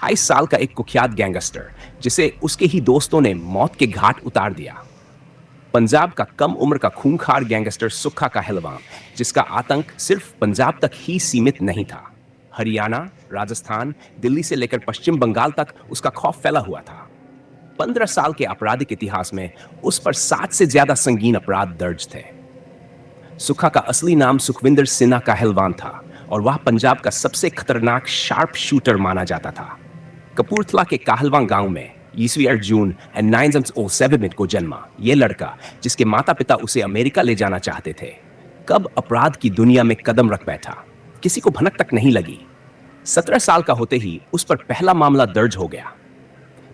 28 साल का एक कुख्यात गैंगस्टर जिसे उसके ही दोस्तों ने मौत के घाट उतार दिया। पंजाब का कम उम्र का खूंखार गैंगस्टर सुक्खा कहलवां, जिसका आतंक सिर्फ पंजाब तक ही सीमित नहीं था। हरियाणा, राजस्थान, दिल्ली से लेकर पश्चिम बंगाल तक उसका खौफ फैला हुआ था। 15 साल के आपराधिक इतिहास में उस पर 60 से ज्यादा संगीन अपराध दर्ज थे। सुक्खा का असली नाम सुखविंदर सिन्हा कहलवान था और वह पंजाब का सबसे खतरनाक शार्प शूटर माना जाता था। कपूरथला के कहलवां गांव में ईस्वी अर्जुन एंड 1907 को जन्मा यह लड़का, जिसके माता पिता उसे अमेरिका ले जाना चाहते थे, कब अपराध की दुनिया में कदम रख बैठा, किसी को भनक तक नहीं लगी। 17 साल का होते ही उस पर पहला मामला दर्ज हो गया।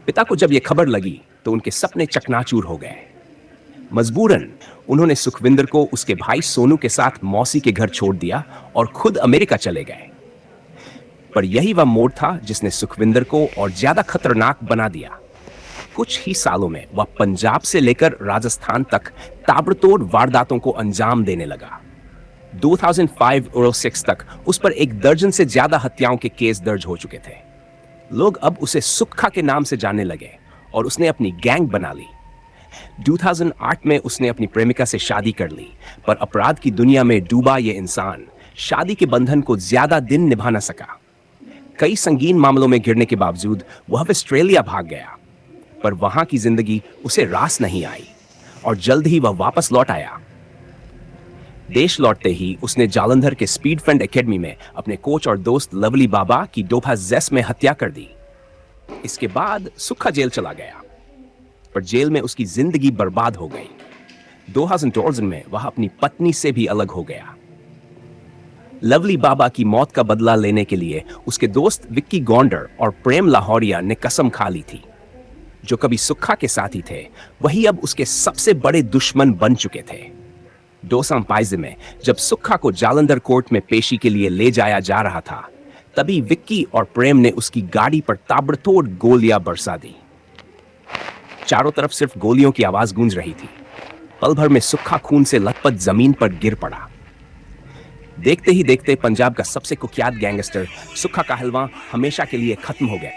पिता को जब यह खबर लगी तो उनके सपने चकनाचूर हो गए। मजबूरन उन्होंने सुखविंदर को उसके भाई सोनू के साथ मौसी के घर छोड़ दिया और खुद अमेरिका चले गए। पर यही वह मोड़ था जिसने सुखविंदर को और ज्यादा खतरनाक बना दिया। कुछ ही सालों में वह पंजाब से लेकर राजस्थान तक ताबड़तोड़ वारदातों को अंजाम देने लगा। 2005 और 6 तक उस पर 1 दर्जन से ज्यादा हत्याओं के केस दर्ज हो चुके थे। लोग अब उसे सुक्खा के नाम से जानने लगे और उसने अपनी गैंग बना ली। 2008 में उसने अपनी प्रेमिका से शादी कर ली, पर अपराध की दुनिया में डूबा ये इंसान शादी के बंधन को ज्यादा दिन निभा न सका। कई संगीन मामलों में गिरने के बावजूद वह ऑस्ट्रेलिया भाग गया, पर वहां की जिंदगी उसे रास नहीं आई और जल्द ही वह वापस लौट आया। देश लौटते ही उसने जालंधर के स्पीड फ्रेंड एकेडमी में अपने कोच और दोस्त लवली बाबा की डोभा जेस में हत्या कर दी। इसके बाद सुक्खा जेल चला गया, पर जेल में उसकी जिंदगी बर्बाद हो गई। 2014 में वह अपनी पत्नी से भी अलग हो गया। लवली बाबा की मौत का बदला लेने के लिए उसके दोस्त विक्की गौंडर और प्रेम लाहौरिया ने कसम खा ली थी। जो कभी सुक्खा के साथी थे, वही अब उसके सबसे बड़े दुश्मन बन चुके थे। 2022 में जब सुक्खा को जालंधर कोर्ट में पेशी के लिए ले जाया जा रहा था, तभी विक्की और प्रेम ने उसकी गाड़ी पर ताबड़तोड़ गोलियां बरसा दी। चारों तरफ सिर्फ गोलियों की आवाज गूंज रही थी। पल भर में सुक्खा खून से लथपथ जमीन पर गिर पड़ा। देखते ही देखते पंजाब का सबसे कुख्यात गैंगस्टर सुक्खा कहलवां हमेशा के लिए खत्म हो गया।